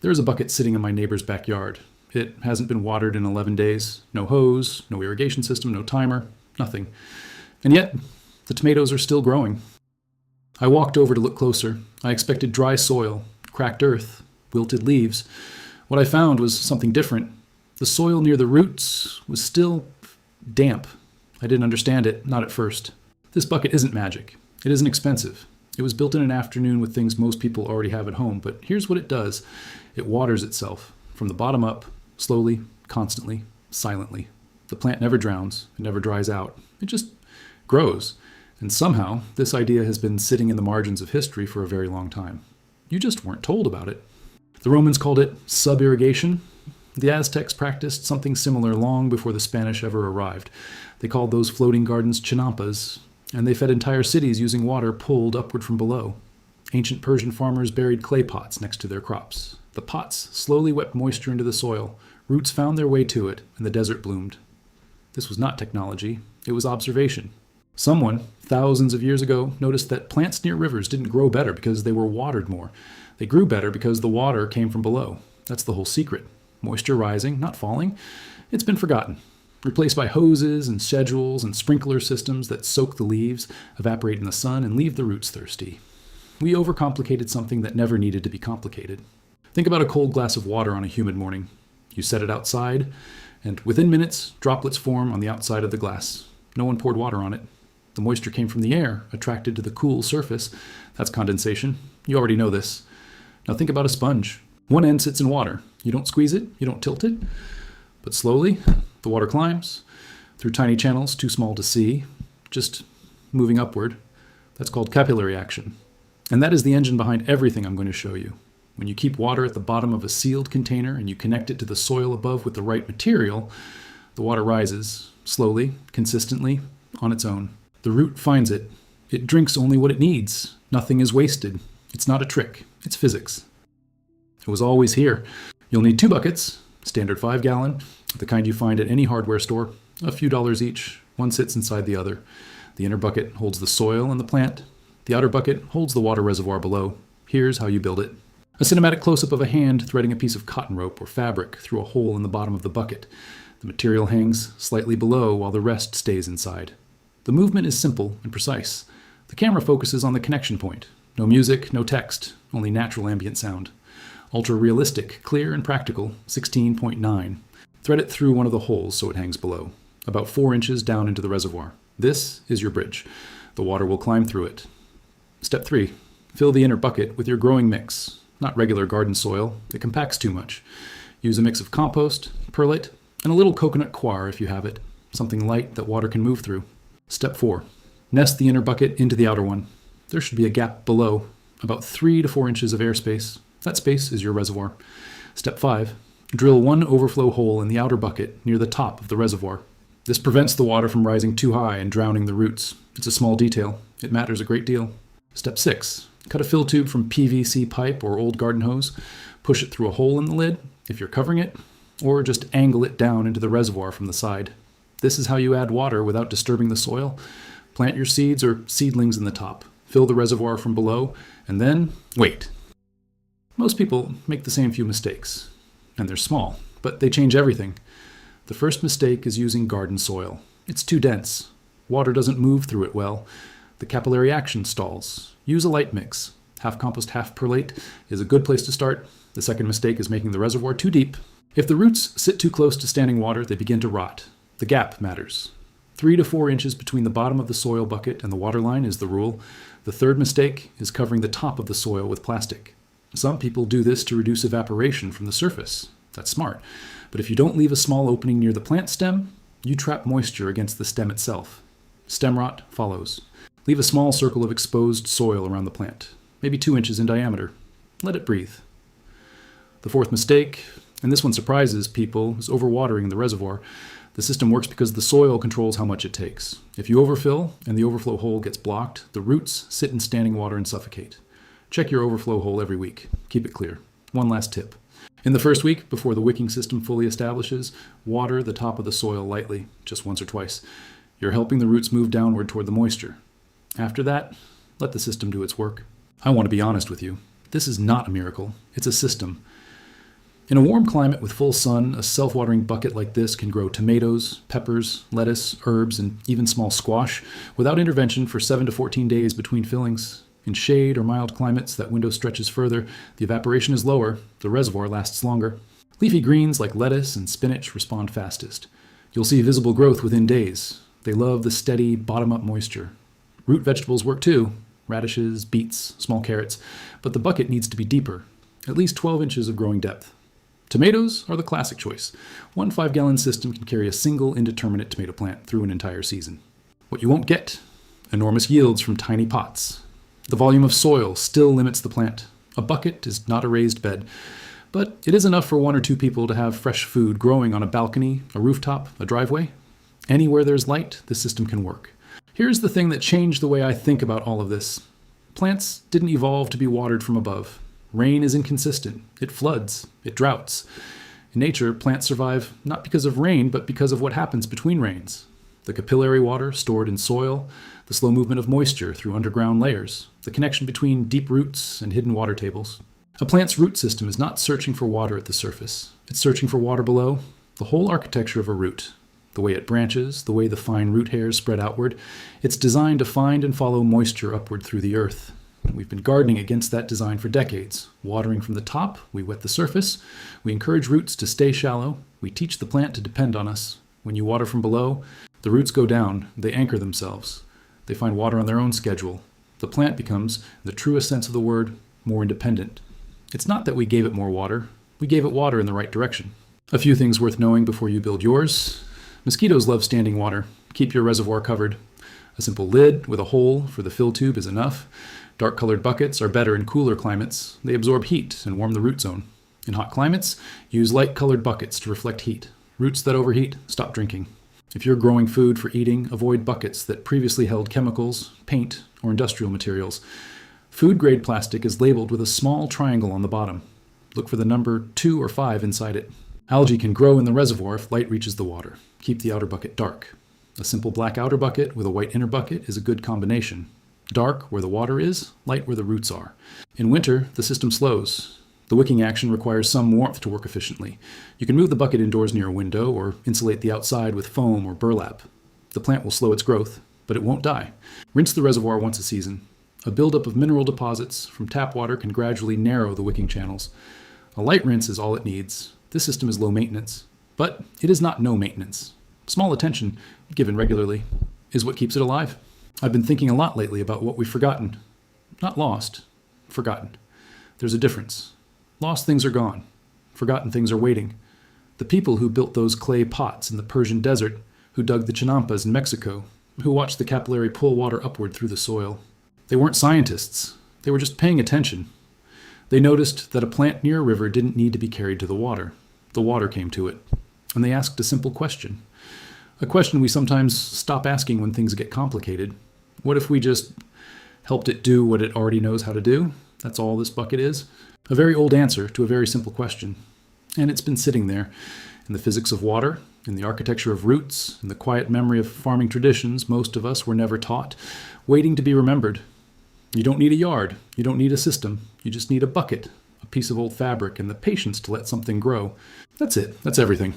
There's a bucket sitting in my neighbor's backyard. It hasn't been watered in 11 days. No hose, no irrigation system, no timer, nothing. And yet, the tomatoes are still growing. I walked over to look closer. I expected dry soil, cracked earth, wilted leaves. What I found was something different. The soil near the roots was still damp. I didn't understand it, not at first. This bucket isn't magic. It isn't expensive. It was built in an afternoon with things most people already have at home, but here's what it does. It waters itself, from the bottom up, slowly, constantly, silently. The plant never drowns, it never dries out. It just grows. And somehow, this idea has been sitting in the margins of history for a very long time. You just weren't told about it. The Romans called it sub-irrigation. The Aztecs practiced something similar long before the Spanish ever arrived. They called those floating gardens chinampas, and they fed entire cities using water pulled upward from below. Ancient Persian farmers buried clay pots next to their crops. The pots slowly wept moisture into the soil. Roots found their way to it, and the desert bloomed. This was not technology. It was observation. Someone, thousands of years ago, noticed that plants near rivers didn't grow better because they were watered more. They grew better because the water came from below. That's the whole secret. Moisture rising, not falling. It's been forgotten. Replaced by hoses and schedules and sprinkler systems that soak the leaves, evaporate in the sun, and leave the roots thirsty. We overcomplicated something that never needed to be complicated. Think about a cold glass of water on a humid morning. You set it outside, and within minutes, droplets form on the outside of the glass. No one poured water on it. The moisture came from the air, attracted to the cool surface. That's condensation. You already know this. Now think about a sponge. One end sits in water. You don't squeeze it, you don't tilt it, but slowly, the water climbs through tiny channels too small to see, just moving upward. That's called capillary action. And that is the engine behind everything I'm going to show you. When you keep water at the bottom of a sealed container and you connect it to the soil above with the right material, the water rises, slowly, consistently, on its own. The root finds it. It drinks only what it needs. Nothing is wasted. It's not a trick. It's physics. It was always here. You'll need 2 buckets, standard 5-gallon, the kind you find at any hardware store, a few dollars each. One sits inside the other. The inner bucket holds the soil and the plant. The outer bucket holds the water reservoir below. Here's how you build it. A cinematic close-up of a hand threading a piece of cotton rope or fabric through a hole in the bottom of the bucket. The material hangs slightly below while the rest stays inside. The movement is simple and precise. The camera focuses on the connection point. No music, no text, only natural ambient sound. Ultra-realistic, clear and practical, 16.9. Thread it through one of the holes so it hangs below, about 4 inches down into the reservoir. This is your bridge. The water will climb through it. Step 3. Fill the inner bucket with your growing mix. Not regular garden soil. It compacts too much. Use a mix of compost, perlite, and a little coconut coir if you have it. Something light that water can move through. Step 4. Nest the inner bucket into the outer one. There should be a gap below, about 3 to 4 inches of airspace. That space is your reservoir. Step 5. Drill one overflow hole in the outer bucket near the top of the reservoir. This prevents the water from rising too high and drowning the roots. It's a small detail. It matters a great deal. Step 6. Cut a fill tube from PVC pipe or old garden hose. Push it through a hole in the lid, if you're covering it, or just angle it down into the reservoir from the side. This is how you add water without disturbing the soil. Plant your seeds or seedlings in the top. Fill the reservoir from below, and then wait. Most people make the same few mistakes, and they're small, but they change everything. The first mistake is using garden soil. It's too dense. Water doesn't move through it well. The capillary action stalls. Use a light mix. Half compost, half perlite is a good place to start. The second mistake is making the reservoir too deep. If the roots sit too close to standing water, they begin to rot. The gap matters. 3 to 4 inches between the bottom of the soil bucket and the water line is the rule. The third mistake is covering the top of the soil with plastic. Some people do this to reduce evaporation from the surface. That's smart. But if you don't leave a small opening near the plant stem, you trap moisture against the stem itself. Stem rot follows. Leave a small circle of exposed soil around the plant, maybe 2 inches in diameter. Let it breathe. The fourth mistake, and this one surprises people, is overwatering the reservoir. The system works because the soil controls how much it takes. If you overfill and the overflow hole gets blocked, the roots sit in standing water and suffocate. Check your overflow hole every week. Keep it clear. One last tip. In the first week, before the wicking system fully establishes, water the top of the soil lightly, just once or twice. You're helping the roots move downward toward the moisture. After that, let the system do its work. I want to be honest with you. This is not a miracle. It's a system. In a warm climate with full sun, a self-watering bucket like this can grow tomatoes, peppers, lettuce, herbs, and even small squash without intervention for 7 to 14 days between fillings. In shade or mild climates, that window stretches further, the evaporation is lower, the reservoir lasts longer. Leafy greens like lettuce and spinach respond fastest. You'll see visible growth within days. They love the steady, bottom-up moisture. Root vegetables work too, radishes, beets, small carrots, but the bucket needs to be deeper, at least 12 inches of growing depth. Tomatoes are the classic choice. One 5-gallon system can carry a single indeterminate tomato plant through an entire season. What you won't get: enormous yields from tiny pots. The volume of soil still limits the plant. A bucket is not a raised bed, but it is enough for 1 or 2 people to have fresh food growing on a balcony, a rooftop, a driveway. Anywhere there's light, the system can work. Here's the thing that changed the way I think about all of this. Plants didn't evolve to be watered from above. Rain is inconsistent. It floods. It droughts. In nature, plants survive not because of rain, but because of what happens between rains. The capillary water stored in soil, the slow movement of moisture through underground layers, the connection between deep roots and hidden water tables. A plant's root system is not searching for water at the surface. It's searching for water below. The whole architecture of a root, the way it branches, the way the fine root hairs spread outward, it's designed to find and follow moisture upward through the earth. We've been gardening against that design for decades. Watering from the top, we wet the surface. We encourage roots to stay shallow. We teach the plant to depend on us. When you water from below, the roots go down. They anchor themselves. They find water on their own schedule. The plant becomes, in the truest sense of the word, more independent. It's not that we gave it more water. We gave it water in the right direction. A few things worth knowing before you build yours. Mosquitoes love standing water. Keep your reservoir covered. A simple lid with a hole for the fill tube is enough. Dark-colored buckets are better in cooler climates. They absorb heat and warm the root zone. In hot climates, use light-colored buckets to reflect heat. Roots that overheat, stop drinking. If you're growing food for eating, avoid buckets that previously held chemicals, paint, or industrial materials. Food-grade plastic is labeled with a small triangle on the bottom. Look for the number 2 or 5 inside it. Algae can grow in the reservoir if light reaches the water. Keep the outer bucket dark. A simple black outer bucket with a white inner bucket is a good combination. Dark where the water is, light where the roots are. In winter, the system slows. The wicking action requires some warmth to work efficiently. You can move the bucket indoors near a window or insulate the outside with foam or burlap. The plant will slow its growth, but it won't die. Rinse the reservoir once a season. A buildup of mineral deposits from tap water can gradually narrow the wicking channels. A light rinse is all it needs. This system is low maintenance, but it is not no maintenance. Small attention, given regularly, is what keeps it alive. I've been thinking a lot lately about what we've forgotten. Not lost, forgotten. There's a difference. Lost things are gone. Forgotten things are waiting. The people who built those clay pots in the Persian desert, who dug the chinampas in Mexico, who watched the capillary pull water upward through the soil. They weren't scientists. They were just paying attention. They noticed that a plant near a river didn't need to be carried to the water. The water came to it. And they asked a simple question. A question we sometimes stop asking when things get complicated. What if we just helped it do what it already knows how to do? That's all this bucket is. A very old answer to a very simple question. And it's been sitting there in the physics of water, in the architecture of roots, in the quiet memory of farming traditions most of us were never taught, waiting to be remembered. You don't need a yard. You don't need a system. You just need a bucket, a piece of old fabric, and the patience to let something grow. That's it. That's everything.